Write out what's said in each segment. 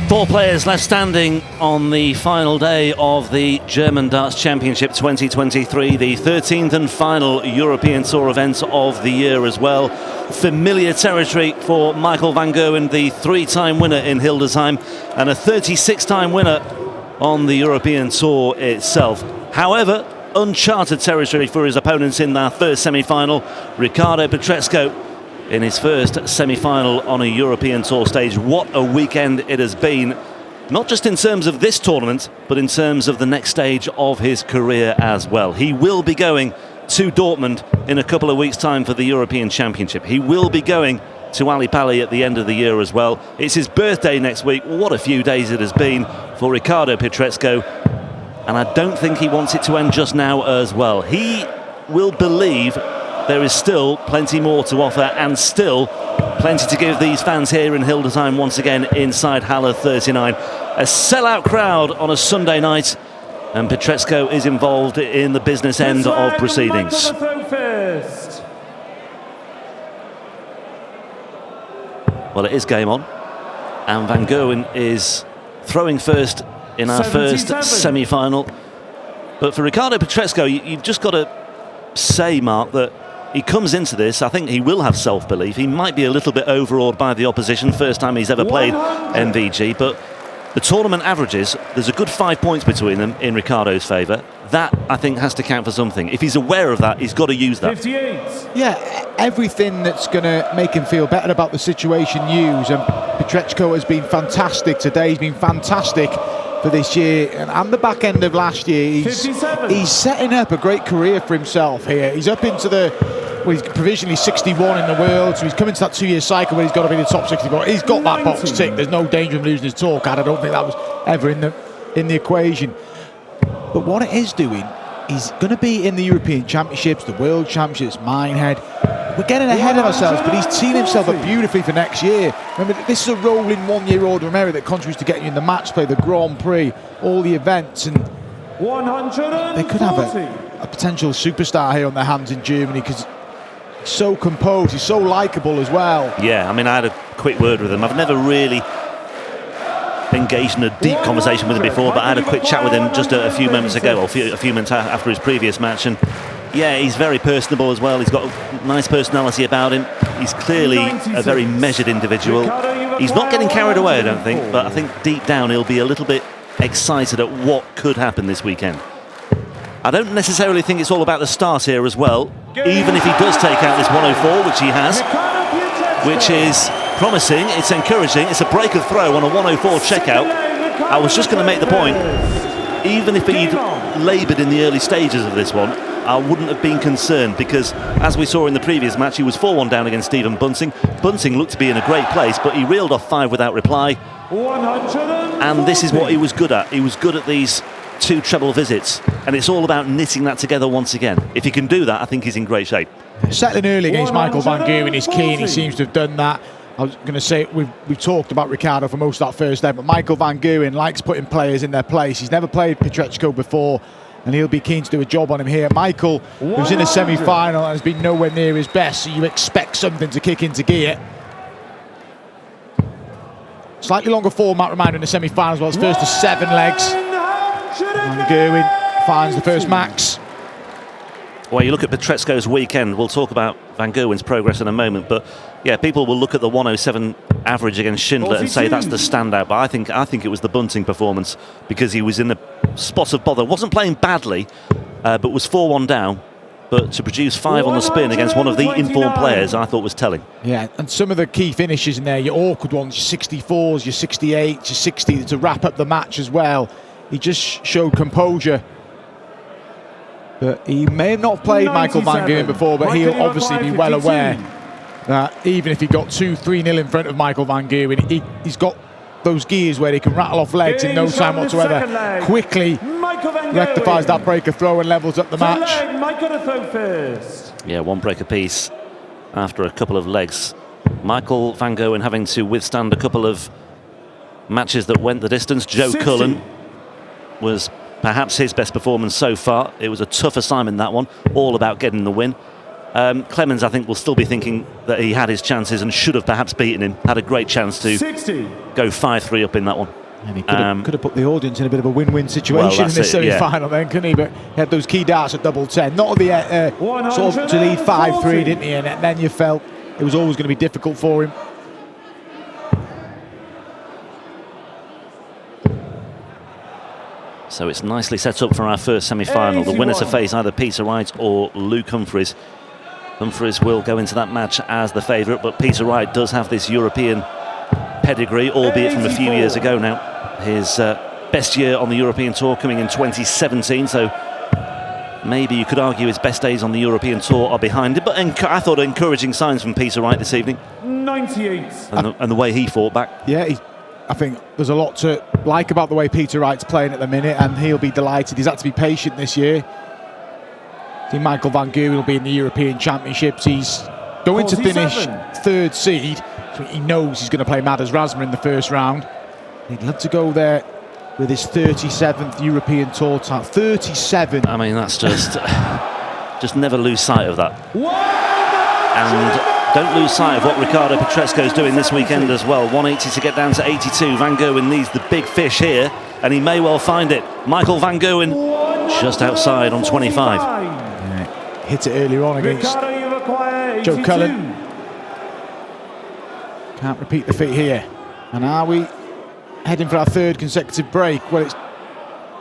Four players left standing on the final day of the German Darts Championship 2023, the 13th and final European Tour event of the year as well. Familiar territory for Michael van Gerwen, the three-time winner in Hildesheim and a 36-time winner on the European Tour itself. However, uncharted territory for his opponents in their first semi-final. Ricardo Pietreczko in his first semi-final on a European Tour stage. What a weekend it has been, not just in terms of this tournament, but in terms of the next stage of his career as well. He will be going to Dortmund in a couple of weeks' time for the European Championship. He will be going to Ali Pali at the end of the year as well. It's his birthday next week. What a few days it has been for Ricardo Pietreczko, and I don't think he wants it to end just now as well. He will believe there is still plenty more to offer and still plenty to give these fans here in Hildesheim once again inside Halle 39. A sellout crowd on a Sunday night, and Pietreczko is involved in the business end of proceedings. Well, it is game on, and van Gerwen is throwing first in our first semi-final. But for Ricardo Pietreczko, you've just got to say, Mark, that he comes into this, I think he will have self-belief. He might be a little bit overawed by the opposition, first time he's ever played MVG, but the tournament averages, there's a good 5 points between them in Ricardo's favour. That, I think, has to count for something. If he's aware of that, he's got to use that. 58. Yeah, everything that's going to make him feel better about the situation, use. And Pietreczko has been fantastic today. He's been fantastic for this year, and the back end of last year. He's setting up a great career for himself here. He's up into he's provisionally 61 in the world, so he's coming to that 2-year cycle where he's got to be in the top 64. He's got that box ticked. There's no danger of losing his tour card. I don't think that was ever in the equation. But what it is doing, he's going to be in the European Championships, the World Championships, Minehead. We're getting ahead of ourselves, but he's teeing himself up beautifully for next year. Remember, this is a rolling one-year order of merit that contributes to getting you in the match play, the Grand Prix, all the events, and they could have a potential superstar here on their hands in Germany, because he's so composed, he's so likeable as well. Yeah, I mean, I had a quick word with him. I've never really engaged in a deep conversation with him before, but I had a quick chat with him just a few moments ago, or a few minutes after his previous match, and yeah, he's very personable as well. He's got a nice personality about him. He's clearly a very measured individual. He's not getting carried away, I don't think, but I think deep down he'll be a little bit excited at what could happen this weekend. I don't necessarily think it's all about the start here as well, even if he does take out this 104, which he has, which is promising, it's encouraging. It's a break of throw on a 104 checkout. I was just going to make the point, even if he'd laboured in the early stages of this one, I wouldn't have been concerned, because as we saw in the previous match, he was 4-1 down against Stephen Bunting. Bunting looked to be in a great place, but he reeled off 5 without reply. And this is what he was good at. He was good at these 2 treble visits, and it's all about knitting that together once again. If he can do that, I think he's in great shape. Settling early against Michael van Gerwen is key, and he seems to have done that. I was going to say, we've talked about Ricardo for most of that first day, but Michael van Gerwen likes putting players in their place. He's never played Pietreczko before, and he'll be keen to do a job on him here. Michael, who's in a semi-final and has been nowhere near his best, so you expect something to kick into gear. Slightly longer format, reminder, in the semi-final as well. It's first to 7 legs. Van Gerwen finds the first max. Well, you look at Pietreczko's weekend, we'll talk about van Gerwen's progress in a moment, but yeah, people will look at the 107 average against Schindler and say that's the standout, but I think it was the Bunting performance, because he was in the spot of bother. Wasn't playing badly, but was 4-1 down, but to produce 5 on the spin against one of the informed players, I thought was telling. Yeah, and some of the key finishes in there, your awkward ones, your 64s, your 68s, your 60s, to wrap up the match as well. He just showed composure. But he may have not played Michael van Gerwen before, but he'll obviously be well aware that even if he got 2-3-0 in front of Michael van Gerwen, he's got those gears where he can rattle off legs in no time whatsoever. Quickly rectifies that breaker throw and levels up the match. Yeah, 1 break apiece after a couple of legs. Michael van Gerwen having to withstand a couple of matches that went the distance. Joe Cullen was perhaps his best performance so far. It was a tough assignment, that one, all about getting the win. Clemens, I think, will still be thinking that he had his chances and should have perhaps beaten him. Had a great chance to go 5-3 up in that one. And he could have put the audience in a bit of a win-win situation in this semi-final then, couldn't he? But he had those key darts at double 10. Not at the sort of to lead 5-3, didn't he? And then you felt it was always going to be difficult for him. So it's nicely set up for our first semi-final. The winner to face either Peter Wright or Luke Humphries. Humphries will go into that match as the favourite, but Peter Wright does have this European pedigree, albeit from a few years ago now. His best year on the European Tour coming in 2017, so maybe you could argue his best days on the European Tour are behind him, but I thought encouraging signs from Peter Wright this evening. 98. And the way he fought back. Yeah, I think there's a lot to like about the way Peter Wright's playing at the minute, and he'll be delighted. He's had to be patient this year. I think Michael Van Gerwen will be in the European Championships. He's going to finish third seed, so he knows he's going to play Madas Razma in the first round. He'd love to go there with his 37th European Tour title. 37. I mean, that's just never lose sight of that. And don't lose sight of what Ricardo Pietreczko is doing this weekend as well. 180 to get down to 82. Van Gerwen needs the big fish here, and he may well find it. Michael Van Gerwen just outside on 25. Yeah, hit it earlier on against Joe Cullen. Can't repeat the feat here. And are we heading for our third consecutive break? Well, it's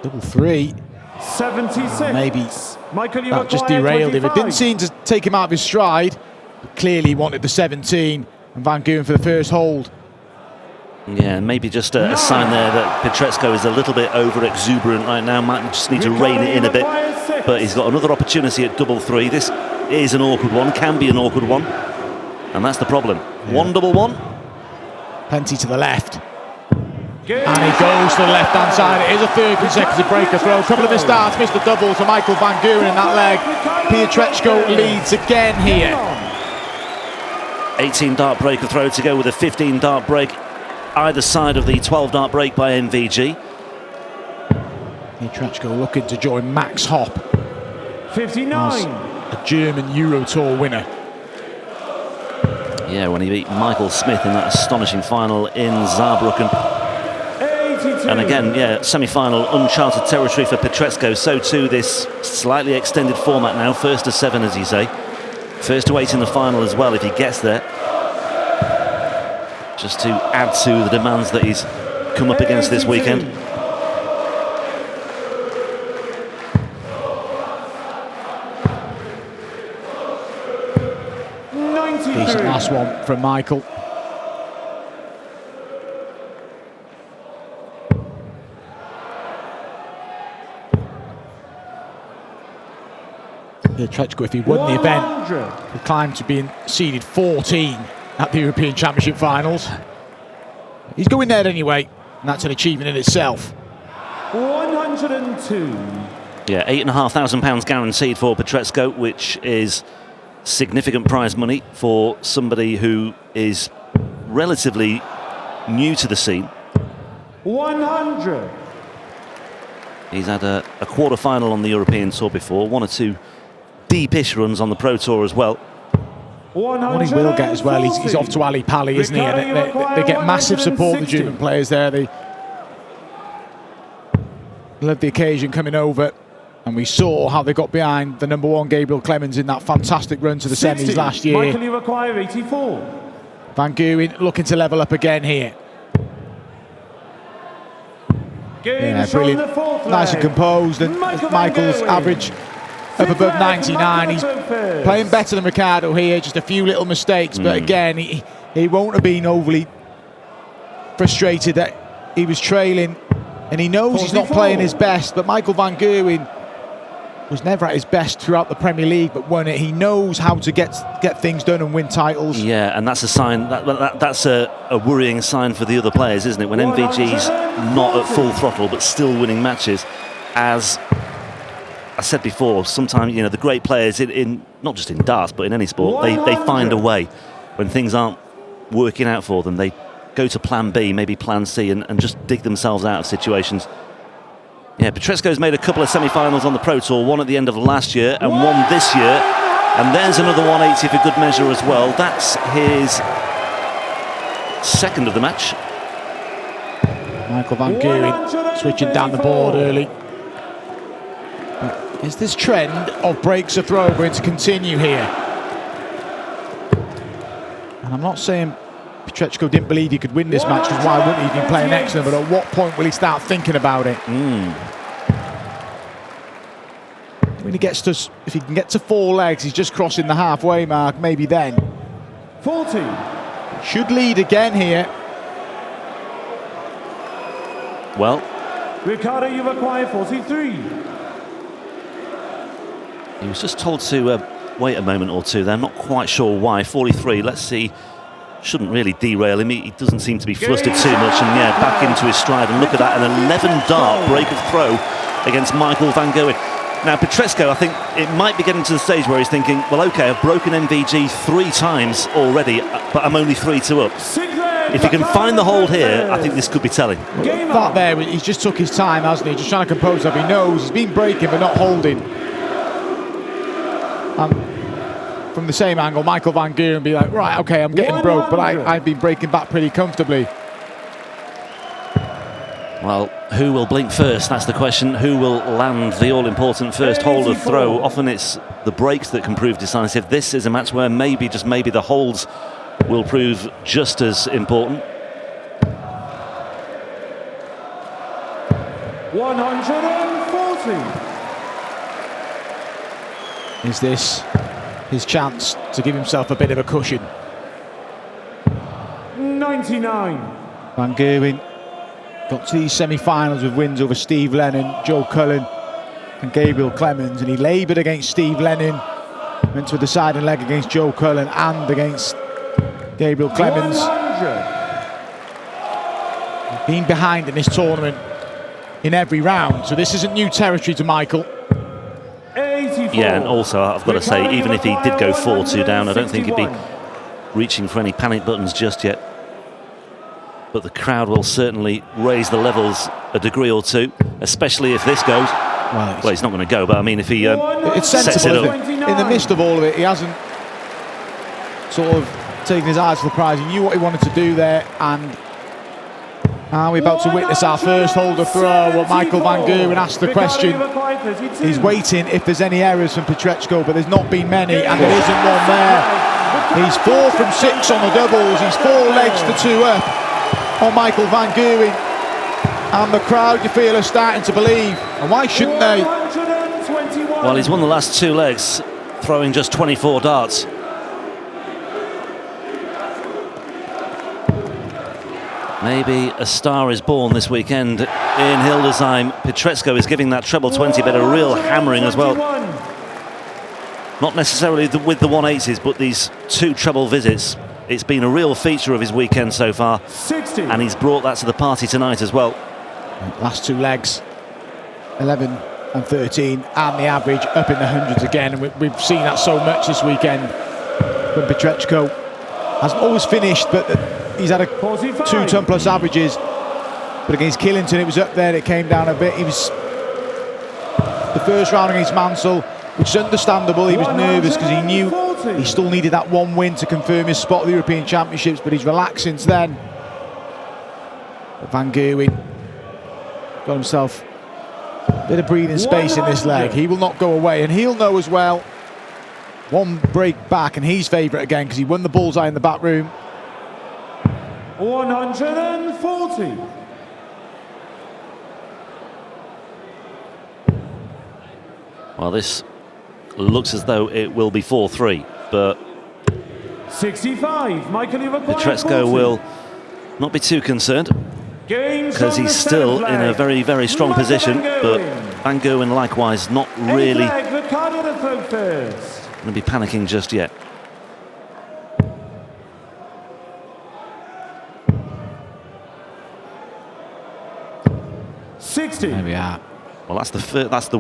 double 3. 76. Maybe that just derailed him. It didn't seem to take him out of his stride. But clearly he wanted the 17, and Van Gerwen for the first hold. Yeah, maybe just a sign there that Pietreczko is a little bit over-exuberant right now. Might just need to rein it in a bit. But he's got another opportunity at double 3. This is an awkward one, can be an awkward one. And that's the problem. Yeah. 1 double 1. Plenty to the left. And he goes to the left-hand side. It is a third consecutive breaker throw. Couple of mistarts, missed the double for Michael Van Gerwen in that leg. Pietreczko leads again here. 18 dart breaker throw to go with a 15 dart break either side of the 12 dart break by MVG. Pietreczko looking to join Max Hopp. 59. A German Euro Tour winner. Yeah, when he beat Michael Smith in that astonishing final in Saarbrücken. 82. And again, yeah, semi-final, uncharted territory for Pietreczko. So too this slightly extended format now. First to 7, as you say. First to 8 in the final as well, if he gets there. Just to add to the demands that he's come up against this weekend. Decent last one from Michael. Pietreczko, if he won the event, would climb to being seeded 14 at the European Championship finals. He's going there anyway, and that's an achievement in itself. 102. Yeah, £8,500 guaranteed for Pietreczko, which is significant prize money for somebody who is relatively new to the scene. 100. He's had a quarter-final on the European Tour before, 1 or 2 deepish runs on the Pro Tour as well. What he will get as well, he's off to Ali Pali, isn't he? And they get massive support, the German players there. They love the occasion coming over. And we saw how they got behind the #1 Gabriel Clemens in that fantastic run to the semis last year. Michael, you require 84. Van Gerwen looking to level up again here. Yeah, brilliant. Nice and composed. And Michael's average up above 99. He's playing better than Ricardo here. Just a few little mistakes. But again, he won't have been overly frustrated that he was trailing. And he knows he's not playing his best. But Michael Van Gerwen was never at his best throughout the Premier League, but won it. He knows how to get things done and win titles. Yeah, and that's a sign, that's a worrying sign for the other players, isn't it? When MVG's not at full throttle, but still winning matches. As I said before, sometimes, you know, the great players, in not just in darts, but in any sport, they find a way. When things aren't working out for them, they go to plan B, maybe plan C, and just dig themselves out of situations. Yeah, Pietreczko's made a couple of semi-finals on the Pro Tour, one at the end of last year and one this year. And there's another 180 for good measure as well. That's his second of the match. Michael Van Gerwen switching down the board early. But is this trend of breaks a throw going to continue here? And I'm not saying Pietreczko didn't believe he could win this match, because why wouldn't he? He's been playing excellent, but at what point will he start thinking about it? When he gets to, if he can get to 4 legs, he's just crossing the halfway mark, maybe then. 40. Should lead again here. Well, Ricardo, you've acquired 43. he was just told to wait a moment or two there. I'm not quite sure why. 43, let's see. Shouldn't really derail him. He doesn't seem to be flustered too much. And yeah, back into his stride. And look at that, an 11-dart break of throw against Michael Van Gerwen. Now, Pietreczko, I think it might be getting to the stage where he's thinking, well, OK, I've broken MVG 3 times already, but I'm only 3-2 up. If he can find the hold here, I think this could be telling. That there, he's just took his time, hasn't he? Just trying to compose up. He knows he's been breaking, but not holding. From the same angle, Michael Van Gerwen be like, right, OK, I'm getting broke, but I've been breaking back pretty comfortably. Well, who will blink first? That's the question. Who will land the all-important first hold of throw? Often it's the breaks that can prove decisive. This is a match where maybe, just maybe, the holds will prove just as important. 140. Is this his chance to give himself a bit of a cushion? 99. Van Gerwen got to these semi-finals with wins over Steve Lennon, Joe Cullen and Gabriel Clemens, and he laboured against Steve Lennon, went to a deciding leg against Joe Cullen and against Gabriel Clemens. 100. Been behind in this tournament in every round, so this isn't new territory to Michael. 84. Yeah, and also I've got to say, even if he did go 4-2 down, I don't think he'd be reaching for any panic buttons just yet. But the crowd will certainly raise the levels a degree or two, especially if this goes. Well, he's not going to go, but I mean, if he it's sets sensible, it up. isn't it? In the midst of all of it, he hasn't sort of taken his eyes off the prize. He knew what he wanted to do there, and are we about to witness our first hold of throw? Well, Michael Van Gerwen asked the question. He's waiting if there's any errors from Pietreczko, but there's not been many, and there isn't one there. He's 4 from 6 on the doubles. He's 4 legs to 2 up on Michael Van Gerwen, and the crowd, you feel, are starting to believe, and why shouldn't they? Well, he's won the last 2 legs, throwing just 24 darts. Maybe a star is born this weekend in Hildesheim. Pietreczko is giving that treble 20 bit a real hammering as well. Not necessarily with the 180s, but these 2 treble visits. It's been a real feature of his weekend so far, 60. and he's brought that to the party tonight as well. Last 2 legs, 11 and 13, and the average up in the hundreds again. And we've seen that so much this weekend when Pietreczko hasn't always finished, but he's had 2 ton plus averages. But against Killington, it was up there, it came down a bit. He was the first round against Mansell, which is understandable. He was nervous because he knew he still needed that 1 win to confirm his spot at the European Championships, but he's relaxed since then. But Van Gerwen got himself a bit of breathing space in this leg. He will not go away, and he'll know as well. 1 break back, and he's favourite again because he won the bullseye in the back room. 140. Well, this looks as though it will be 4-3, but 65. Michael, you've acquired Pietreczko 40. will not be too concerned, because he's still in a very, very strong position. But Van Gerwen likewise not really Ricardo to throw first. going to be panicking just yet. There we are. Well, I think that's the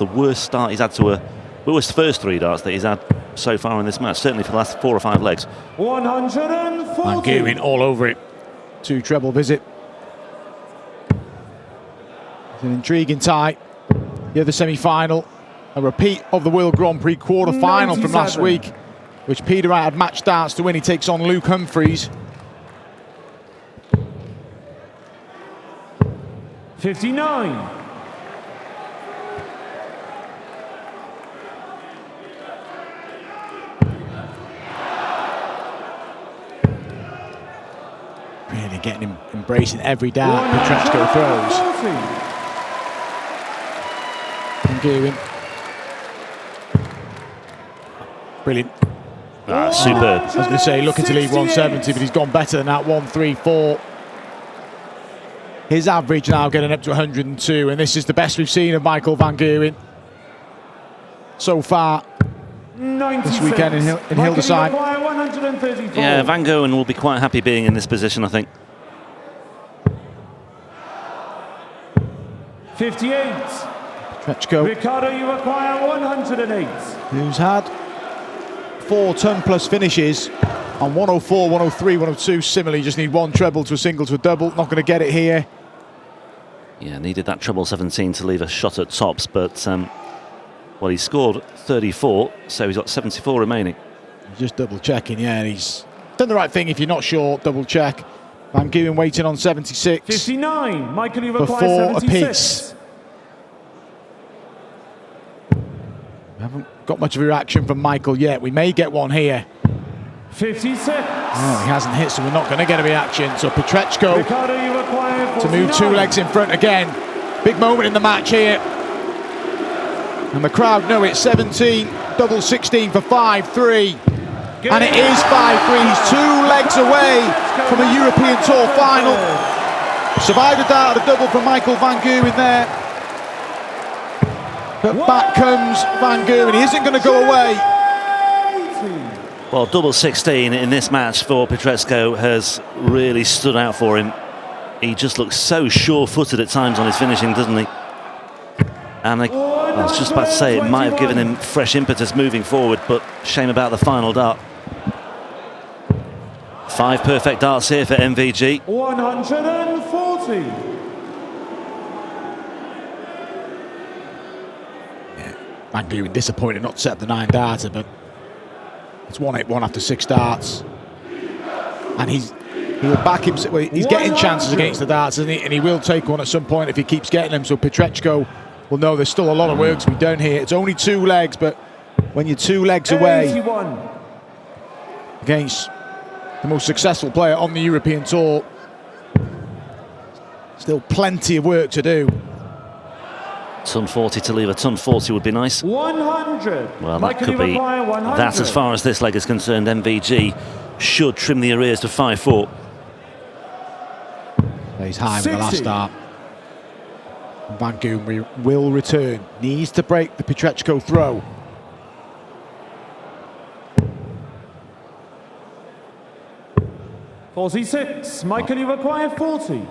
worst start he's had to a worst first 3 darts that he's had so far in this match. Certainly for the last 4 or 5 legs. 140. Van Gerwen all over it. 2 treble visit. It's an intriguing tie. The other semi-final, a repeat of the World Grand Prix quarter-final from last week, which Peter Wright had match darts to win. He takes on Luke Humphreys. 59. Really getting him, embracing every dart Pietreczko throws. 140. Gerwen. Brilliant. Ah, superb. I was going to say, looking to leave 170, but he's gone better than that, 134. His average now getting up to 102, and this is the best we've seen of Michael van Gerwen so far 96. this weekend in Hildesheim. 134. Yeah, Van Gerwen will be quite happy being in this position, I think. 58. Pietreczko, Ricardo, you require 108. who's had 4 ton-plus finishes on 104, 103, 102. Similarly, just need one treble to a single to a double. Not going to get it here. Yeah, needed that treble 17 to leave a shot at tops, but well, he scored 34, so he's got 74 remaining. Just double checking, yeah, he's done the right thing. If you're not sure, double check. Van Gerwen waiting on 76. 59. Michael, you For require 4 76. apiece. We haven't got much of a reaction from Michael yet. We may get one here. 56. No, he hasn't hit, so we're not going to get a reaction. So Pietreczko Ricardo, you require 49. to move 2 legs in front again. Big moment in the match here. And the crowd know it's 17, double 16 for 5-3. And it is 5-3. He's 2 legs away from a European Tour final. Survived a dart, a double from Michael van Gerwen there. But back comes van Gerwen. He isn't going to go away. Well, double 16 in this match for Pietreczko has really stood out for him. He just looks so sure-footed at times on his finishing, doesn't he? And I was just about to say, it might have given him fresh impetus moving forward, but shame about the final dart. 5 perfect darts here for MVG. 140. Van Gerwen disappointed not to set up the 9 darter, but it's 181 after 6 darts. And he'll back himself. Well, he's getting chances against the darts, isn't he? And he will take one at some point if he keeps getting them. So Pietreczko will know there's still a lot of work to be done here. It's only 2 legs, but when you're 2 legs away 81. against the most successful player on the European Tour, still plenty of work to do. Ton 40 to leave a ton 40 would be nice. 100. Well, that Michael, could you be require 100. that as far as this leg is concerned. MVG should trim the arrears to 5-4. Plays high with the 60. last start. Van Gerwen will return. Needs to break the Pietreczko throw. $46. Michael, you require 40.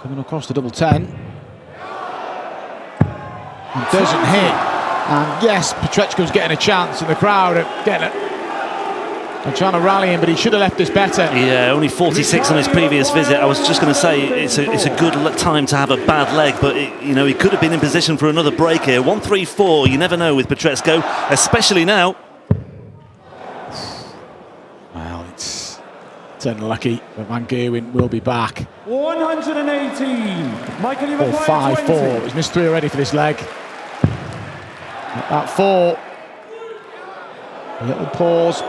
Coming across the double 10. And doesn't hit. And yes, Pietreczko's getting a chance, and the crowd are getting it. They're trying to rally him, but he should have left this better. Yeah, only 46 on his previous visit. I was just going to say it's a good time to have a bad leg, but he could have been in position for another break here. 134. You never know with Pietreczko, especially now. Well, it's unlucky, but Van Gerwen will be back. 118. Michael, you Or require 5-4. 20. He's missed 3 already for this leg. At 4. A little pause.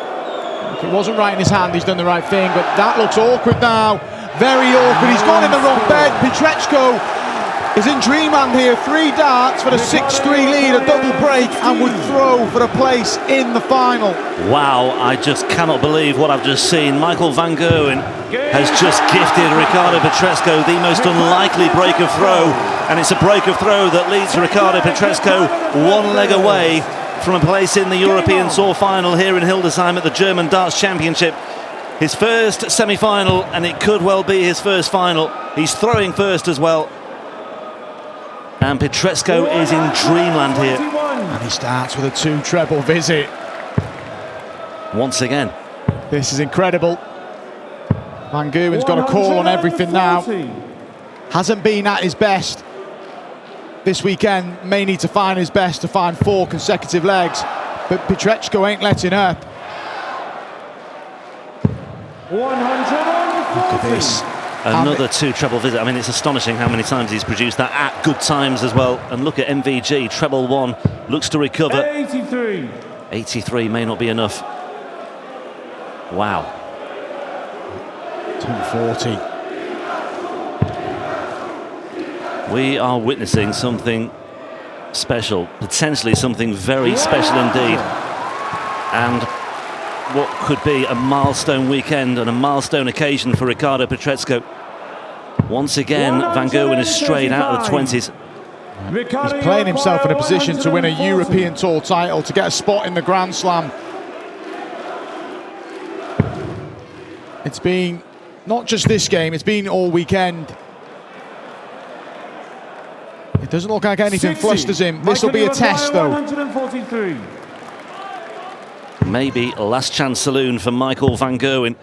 If it wasn't right in his hand, he's done the right thing, but that looks awkward now. Very awkward. He's gone in the wrong bed. Pietreczko is in dreamland here. 3 darts for the 6-3 lead, a double break, and would throw for a place in the final. Wow, I just cannot believe what I've just seen. Michael van Gerwen has just gifted Ricardo Pietreczko the most unlikely break of throw, and it's a break of throw that leads Ricardo Pietreczko 1 leg away from a place in the European Tour final here in Hildesheim at the German Darts Championship. His first semi-final, and it could well be his first final. He's throwing first as well. And Pietreczko is in dreamland here. And he starts with a 2 treble visit. Once again. This is incredible. Van Gerwen's got a call on everything now. Hasn't been at his best this weekend. May need to find his best to find 4 consecutive legs, but Pietreczko ain't letting up. 140. Look at this. Another two treble visit. I mean, it's astonishing how many times he's produced that at good times as well. And look at MVG, treble one, looks to recover. 83. 83 may not be enough. Wow. 240. We are witnessing something special, potentially something very special indeed. And what could be a milestone weekend and a milestone occasion for Ricardo Pietreczko. Once again, Van Gerwen is straight out of the 20s. He's playing himself in a position to win a European Tour title, to get a spot in the Grand Slam. It's been not just this game, it's been all weekend. It doesn't look like anything flusters him. This will be a test, though. 143. Maybe a last chance saloon for Michael Van Gerwen.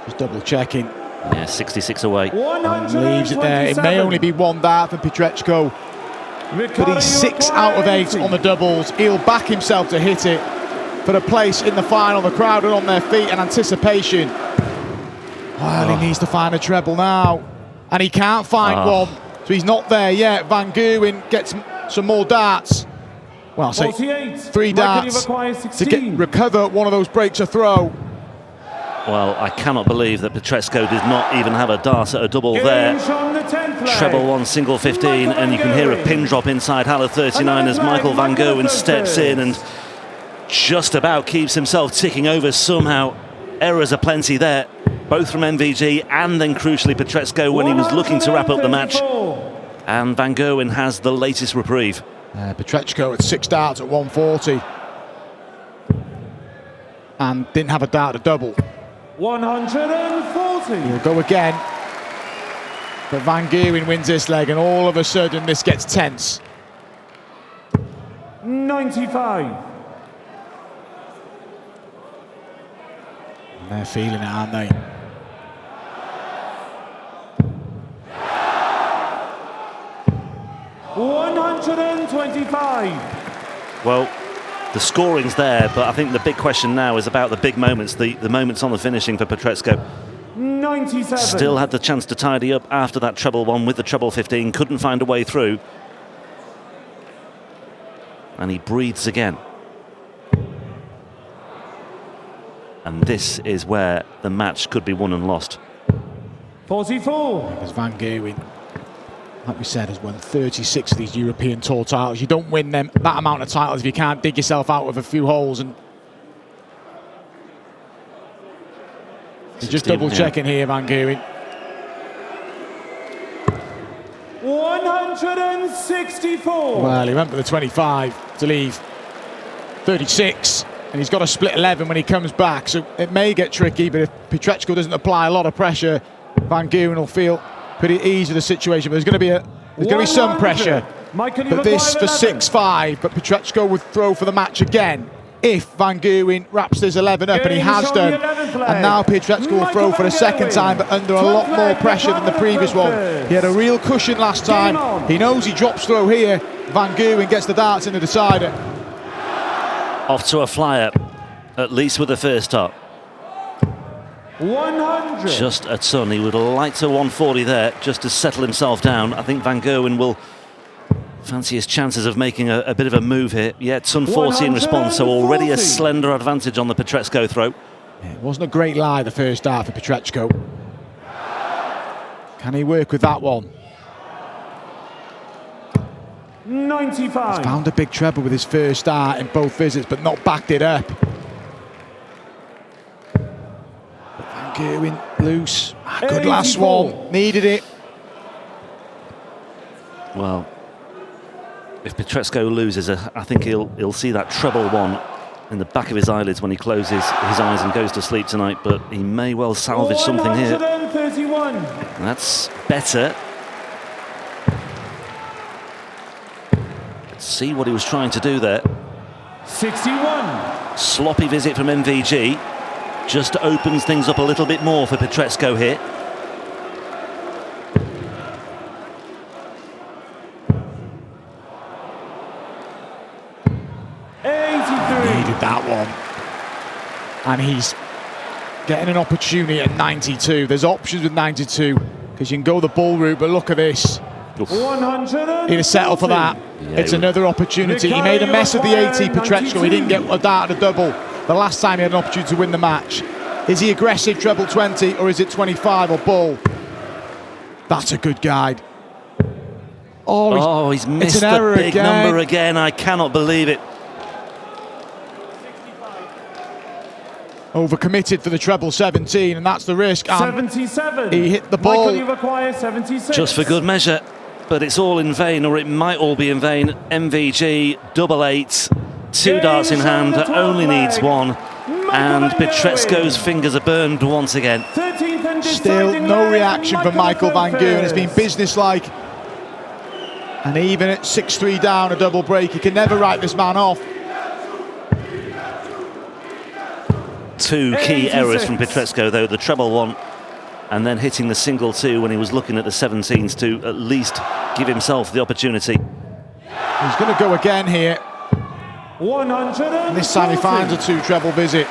Just double checking. Yeah, 66 away. And leaves it there. It may only be one dart for Pietreczko, but he's 6 out of 8 on the doubles. He'll back himself to hit it for a place in the final. The crowd are on their feet in anticipation. Well, he needs to find a treble now, and he can't find one, so he's not there yet. Van Gerwen gets some more darts. Well, say 3 darts to recover one of those breaks a throw. Well, I cannot believe that Pietreczko did not even have a dart at a double there. Treble one, single 15, and you can hear a pin drop inside Haller 39 as Michael Van Gerwen steps in and just about keeps himself ticking over somehow. Errors aplenty there, both from MVG and then crucially Pietreczko when he was looking to wrap up the match. And Van Gerwen has the latest reprieve. Pietreczko at 6 darts at 140 and didn't have a dart at double. 140. He'll go again, but Van Gerwen wins this leg, and all of a sudden this gets tense. 95. And they're feeling it, aren't they? $125. Well, the scoring's there, but I think the big question now is about the big moments, the moments on the finishing for Pietreczko. 97. Still had the chance to tidy up after that treble one with the treble 15, couldn't find a way through. And he breathes again. And this is where the match could be won and lost. 44. Because Van Gerwen, like we said, has won 36 of these European Tour titles. You don't win them that amount of titles if you can't dig yourself out of a few holes. And he's just double checking here, Van Gerwen. 164. Well, he went for the 25 to leave 36, and he's got a split 11 when he comes back, so it may get tricky. But if Pietreczko doesn't apply a lot of pressure, Van Gerwen will feel pretty easy with the situation. But there's going to be some pressure. But this for 6-5, but Pietreczko would throw for the match again if Van Gerwen wraps this 11 up, and he has done. And now Pietreczko will throw for the second time, but under a lot more pressure than the previous one. He had a real cushion last time. He knows he drops throw here. Van Gerwen gets the darts in the decider. Off to a flyer, at least with the first top. 100. Just a ton. He would like to 140 there just to settle himself down. I think Van Gerwen will fancy his chances of making a bit of a move here. Yeah, ton 40 in response, so already a slender advantage on the Pietreczko throw. Yeah, it wasn't a great lie, the first dart for Pietreczko. Can he work with that one? 95. He's found a big treble with his first dart in both visits, but not backed it up. But Van Gerwen loose. Good last one. Needed it. Well, if Pietreczko loses, I think he'll see that treble one in the back of his eyelids when he closes his eyes and goes to sleep tonight, but he may well salvage something here. 131. That's better. Let's see what he was trying to do there. 61. Sloppy visit from MVG. Just opens things up a little bit more for Pietreczko here. Needed that one. And he's getting an opportunity at 92. There's options with 92 because you can go the bull route, but look at this. 100. He'd have settled for that. It's another opportunity. He made a mess of the 80, Pietreczko. He didn't get a dart at a double the last time he had an opportunity to win the match. Is he aggressive, treble 20, or is it 25 or bull? That's a good guide. Oh, he's missed the big number again. I cannot believe it. Overcommitted for the treble 17, and that's the risk. And 77. he hit the ball. Michael, you require 76. Just for good measure, but it's all in vain, or it might all be in vain. MVG, double eight, two darts in hand, only needs one. And Pietreczko's fingers are burned once again. Still no reaction from Michael van Gerwen. It's been businesslike. And even at 6-3 down, a double break, you can never write this man off. Two key errors from Pietreczko, though, the treble one and then hitting the single two when he was looking at the 17s to at least give himself the opportunity. He's going to go again here. 100. And this time he finds a two treble visit.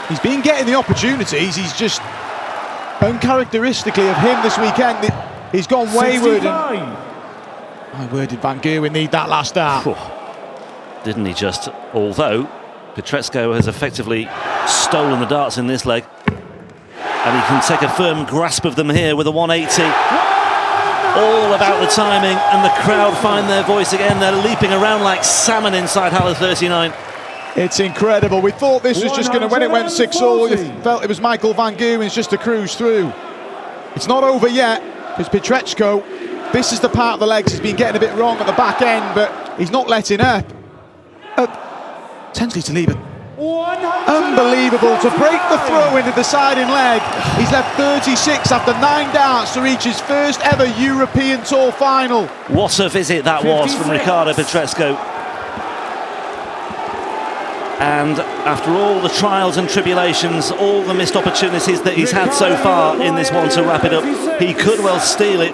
He's been getting the opportunities. He's just uncharacteristically of him this weekend. He's gone wayward. My word, did Van Gerwen need that last dart? Didn't he just? Although Pietreczko has effectively stolen the darts in this leg, and he can take a firm grasp of them here with a 180. All about the timing, and the crowd find their voice again. They're leaping around like salmon inside Halle 39. It's incredible. We thought this was just going to, when it went 6-all, you felt it was Michael van Gerwen's just to cruise through. It's not over yet, because Pietreczko, this is the part of the legs he's been getting a bit wrong at the back end, but he's not letting up. Potentially to leave it. Unbelievable to break the throw into the deciding leg. He's left 36 after 9 darts to reach his first ever European Tour final. What a visit that was from Ricardo Pietreczko. And after all the trials and tribulations, all the missed opportunities that he's had so far in this one to wrap it up, he could well steal it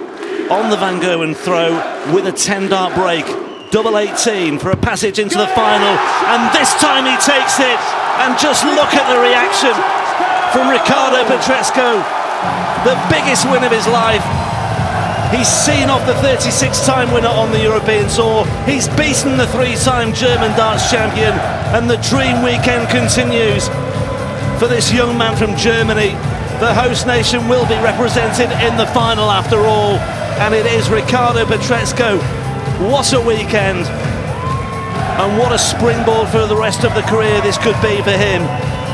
on the Van Gerwen throw with a 10-dart break. Double 18 for a passage into the final, and this time he takes it. And just look at the reaction from Ricardo Pietreczko, the biggest win of his life. He's seen off the 36-time winner on the European Tour. He's beaten the 3-time German darts champion, and the dream weekend continues for this young man from Germany. The host nation will be represented in the final after all, and it is Ricardo Pietreczko. What a weekend, and what a springboard for the rest of the career this could be for him.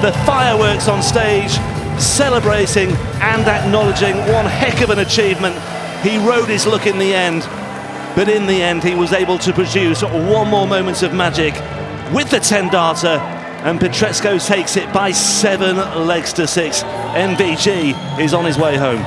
The fireworks on stage, celebrating and acknowledging one heck of an achievement. He rode his luck in the end, but in the end he was able to produce one more moment of magic with the 10-darter, and Pietreczko takes it by 7 legs to 6. MVG is on his way home.